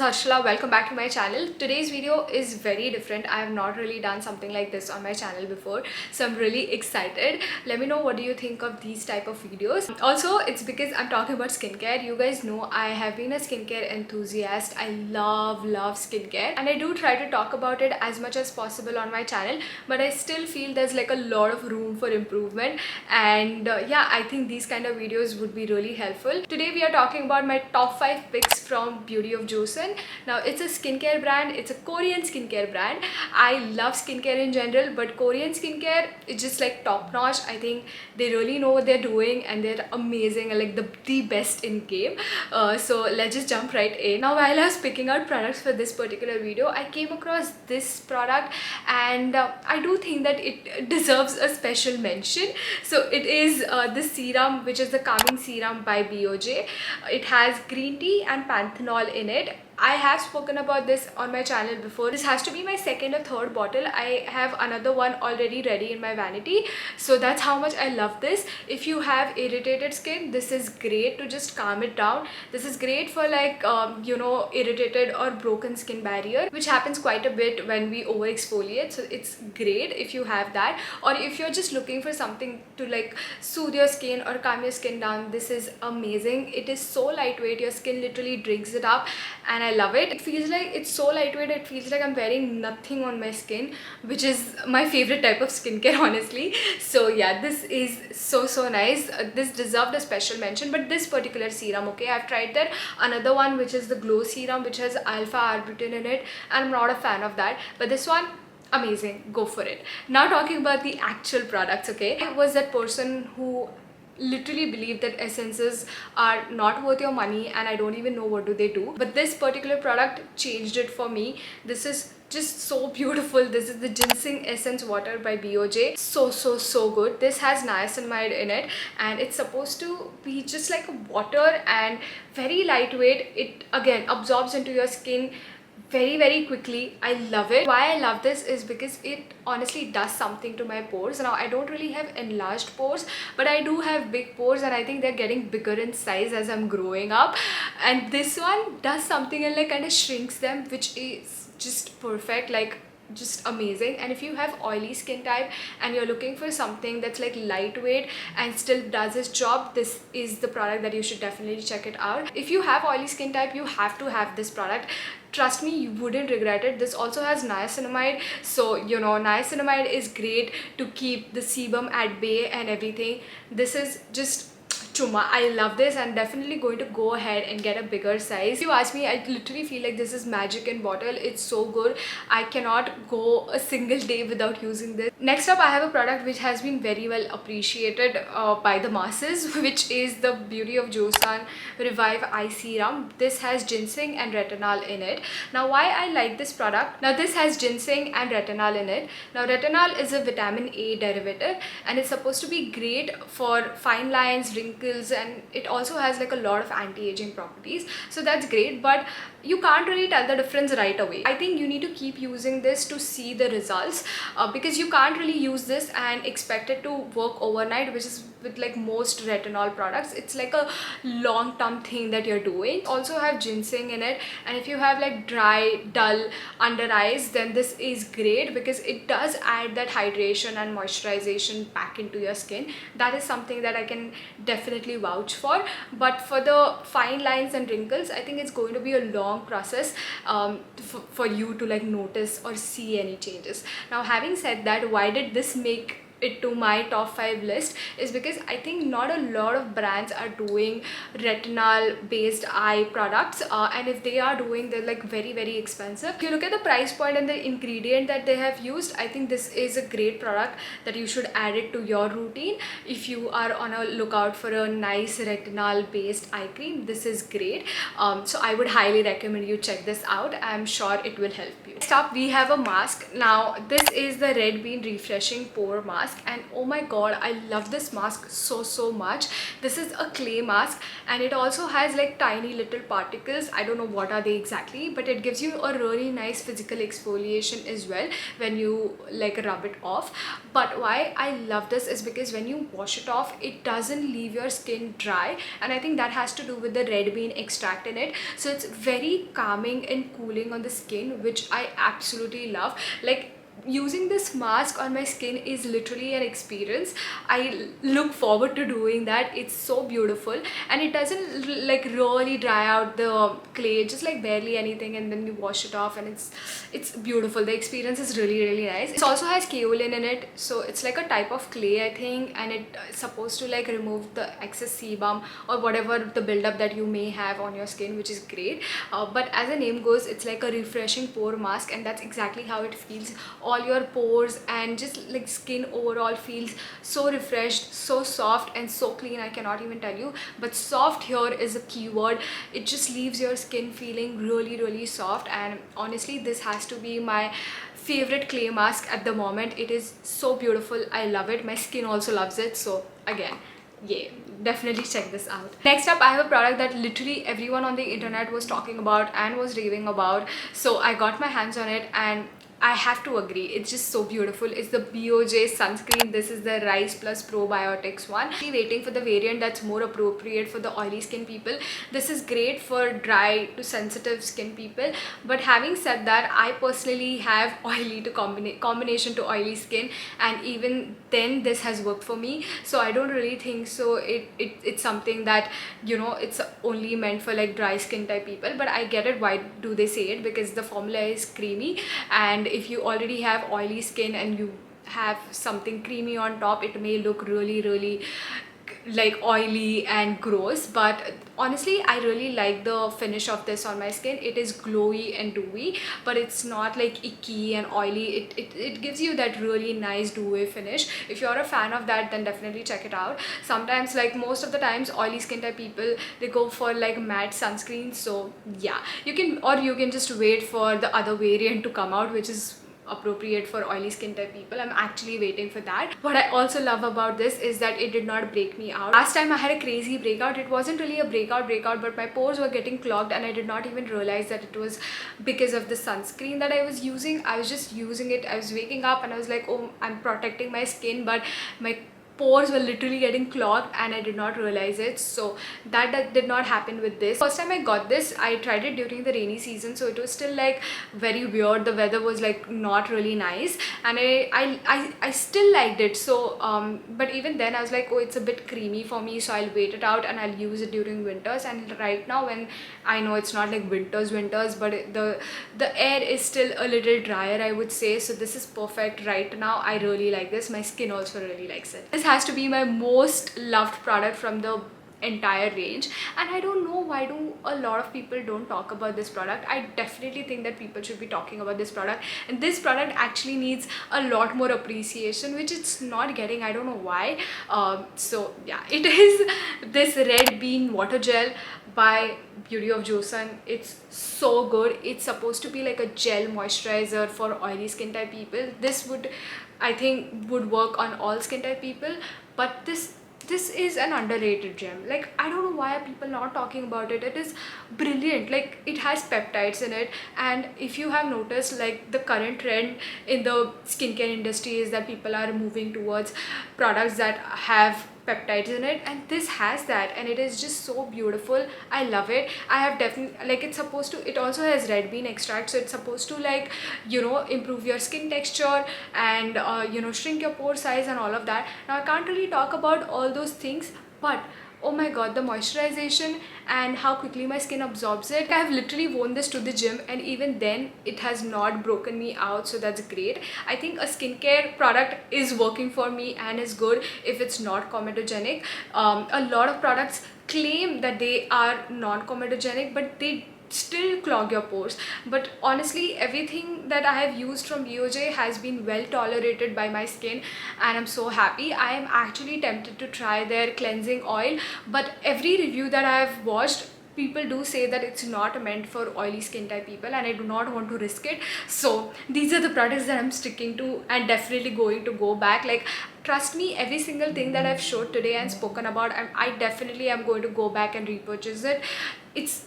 Harshala. Welcome back to my channel. Today's video is very different. I have not really done something like this on my channel before, so I'm really excited. Let me know what do you think of these type of videos. Also, it's because I'm talking about skincare. You guys know I have been a skincare enthusiast. I love skincare, and I do try to talk about it as much as possible on my channel, but I still feel there's like a lot of room for improvement. And yeah, I think these kind of videos would be really helpful. Today we are talking about my top 5 picks from Beauty of Joseon. Now, it's a skincare brand. It's a Korean skincare brand. I love skincare in general, but Korean skincare is just like top notch. I think they really know what they're doing and they're amazing and like the best in game. So let's just jump right in. Now, while I was picking out products for this particular video, I came across this product, and I do think that it deserves a special mention. So it is the serum, which is the calming serum by BOJ. It has green tea and panthenol in it. I have spoken about this on my channel before. This has to be my second or third bottle. I have another one already ready in my vanity, so that's how much I love this. If you have irritated skin, this is great to just calm it down. This is great for like irritated or broken skin barrier, which happens quite a bit when we over exfoliate. So it's great if you have that, or if you're just looking for something to like soothe your skin or calm your skin down. This is amazing. It is so lightweight. Your skin literally drinks it up, and I love it. It feels like it's so lightweight. It feels like I'm wearing nothing on my skin, which is my favorite type of skincare, honestly. So yeah, this is so nice. This deserved a special mention. But this particular serum, okay, I've tried that another one, which is the glow serum, which has alpha arbutin in it, and I'm not a fan of that. But this one, amazing. Go for it. Now, talking about the actual products, okay, I was that person who literally believe that essences are not worth your money, and I don't even know what do they do. But this particular product changed it for me. This is just so beautiful. This is the ginseng essence water by BOJ. So good. This has niacinamide in it, and it's supposed to be just like a water and very lightweight. It again absorbs into your skin very quickly. I love it. Why I love this is because it honestly does something to my pores. Now, I don't really have enlarged pores, but I do have big pores, and I think they're getting bigger in size as I'm growing up, and this one does something and like kind of shrinks them, which is just perfect, like just amazing. And if you have oily skin type and you're looking for something that's like lightweight and still does its job, this is the product that you should definitely check it out. If you have oily skin type, you have to have this product. Trust me, you wouldn't regret it. This also has niacinamide, so niacinamide is great to keep the sebum at bay and everything. This is just chuma. I love this, and definitely going to go ahead and get a bigger size. If you ask me, I literally feel like this is magic in bottle. It's so good. I cannot go a single day without using this. Next up, I have a product which has been very well appreciated by the masses, which is the Beauty of Joseon Revive Eye Serum. This has ginseng and retinol in it. Now, why I like this product? Now, this has ginseng and retinol in it. Now, retinol is a vitamin A derivative, and it's supposed to be great for fine lines, wrinkles, and it also has like a lot of anti-aging properties. So that's great, but you can't really tell the difference right away. I think you need to keep using this to see the results, because you can't really use this and expect it to work overnight, which is with like most retinol products. It's like a long-term thing that you're doing. Also have ginseng in it, and if you have like dry, dull under eyes, then this is great because it does add that hydration and moisturization back into your skin. That is something that I can definitely vouch for. But for the fine lines and wrinkles, I think it's going to be a long process for you to like notice or see any changes. Now, having said that, why did this make it to my top 5 list is because I think not a lot of brands are doing retinol based eye products, and if they are doing, they're like very expensive. If you look at the price point and the ingredient that they have used, I think this is a great product that you should add it to your routine. If you are on a lookout for a nice retinol based eye cream, this is great. So I would highly recommend you check this out. I'm sure it will help you. Next up, we have a mask. Now, this is the Red Bean Refreshing Pore Mask. mask, and oh my god, I love this mask so much. This is a clay mask, and it also has like tiny little particles. I don't know what are they exactly, but it gives you a really nice physical exfoliation as well when you like rub it off. But why I love this is because when you wash it off, it doesn't leave your skin dry, and I think that has to do with the red bean extract in it. So it's very calming and cooling on the skin, which I absolutely love. Like, using this mask on my skin is literally an experience. I look forward to doing that. It's so beautiful, and it doesn't like really dry out the clay, just like barely anything, and then you wash it off and it's beautiful. The experience is really nice. It also has kaolin in it, so it's like a type of clay, I think, and it's supposed to like remove the excess sebum or whatever the buildup that you may have on your skin, which is great. But as the name goes, it's like a refreshing pore mask, and that's exactly how it feels. All your pores and just like skin overall feels so refreshed, so soft and so clean. I cannot even tell you, but soft here is a key word. It just leaves your skin feeling really soft, and honestly this has to be my favorite clay mask at the moment. It is so beautiful. I love it. My skin also loves it. So again, yeah, definitely check this out. Next up, I have a product that literally everyone on the internet was talking about and was raving about, so I got my hands on it, and I have to agree, it's just so beautiful. It's the BOJ sunscreen. This is the Rice Plus Probiotics one. I'm waiting for the variant that's more appropriate for the oily skin people. This is great for dry to sensitive skin people, but having said that, I personally have oily to combination to oily skin, and even then this has worked for me. So I don't really think so it's something that, you know, it's only meant for like dry skin type people. But I get it, why do they say it, because the formula is creamy, and if you already have oily skin and you have something creamy on top, it may look really like oily and gross. But honestly, I really like the finish of this on my skin. It is glowy and dewy, but it's not like icky and oily. It gives you that really nice dewy finish. If you're a fan of that, then definitely check it out. Sometimes, like most of the times, oily skin type people, they go for like matte sunscreens. So yeah, you can just wait for the other variant to come out, which is appropriate for oily skin type people. I'm actually waiting for that. What I also love about this is that it did not break me out. Last time I had a crazy breakout. It wasn't really a breakout, but my pores were getting clogged, and I did not even realize that it was because of the sunscreen that I was using. I was just using it. I was waking up and I was like, oh, I'm protecting my skin, but my pores were literally getting clogged and I did not realize it. So that did not happen with this. First time I got this, I tried it during the rainy season, so it was still like very weird. The weather was like not really nice, and I still liked it. So but even then I was like, oh, it's a bit creamy for me, so I'll wait it out and I'll use it during winters. And right now, when I know it's not like winters, but the air is still a little drier, I would say. So this is perfect right now. I really like this. My skin also really likes it. This has to be my most loved product from the entire range, and I don't know why do a lot of people don't talk about this product. I definitely think that people should be talking about this product, and this product actually needs a lot more appreciation, which it's not getting. I don't know why. So yeah, it is this red bean water gel by Beauty of Joseon. It's so good. It's supposed to be like a gel moisturizer for oily skin type people. This would, I think, would work on all skin type people, but this is an underrated gem. Like, I don't know why are people not talking about it. It is brilliant. Like, it has peptides in it, and if you have noticed, like the current trend in the skincare industry is that people are moving towards products that have peptides in it, and this has that, and it is just so beautiful. I love it. I have definitely, like, it's supposed to, it also has red bean extract, so it's supposed to, like, you know, improve your skin texture and you know, shrink your pore size and all of that. Now I can't really talk about all those things, but oh my god, the moisturization and how quickly my skin absorbs it. I have literally worn this to the gym, and even then it has not broken me out, so that's great. I think a skincare product is working for me and is good if it's not comedogenic. A lot of products claim that they are non-comedogenic, but they still clog your pores. But honestly, everything that I have used from BOJ has been well tolerated by my skin, and I'm so happy. I am actually tempted to try their cleansing oil, but every review that I have watched, people do say that it's not meant for oily skin type people, and I do not want to risk it. So these are the products that I'm sticking to and definitely going to go back. Like, trust me, every single thing that I've showed today and spoken about, I definitely am going to go back and repurchase it.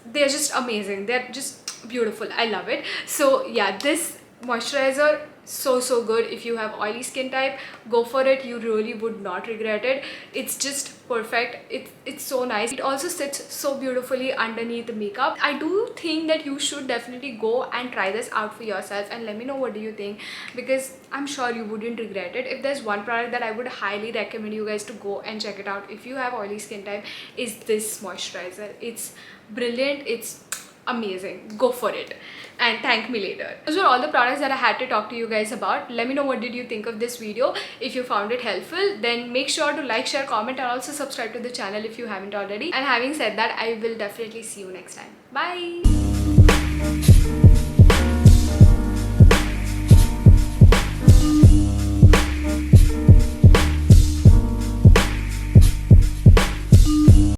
They're just amazing, they're just beautiful, I love it. So yeah, this moisturizer, so good. If you have oily skin type, go for it, you really would not regret it. It's just perfect. It's so nice. It also sits so beautifully underneath the makeup. I do think that you should definitely go and try this out for yourself and let me know what do you think, because I'm sure you wouldn't regret it. If there's one product that I would highly recommend you guys to go and check it out if you have oily skin type, is this moisturizer. It's brilliant, it's amazing, go for it and thank me later. Those were all the products that I had to talk to you guys about. Let me know what did you think of this video. If you found it helpful, then make sure to like, share, comment, and also subscribe to the channel if you haven't already. And having said that, I will definitely see you next time. Bye.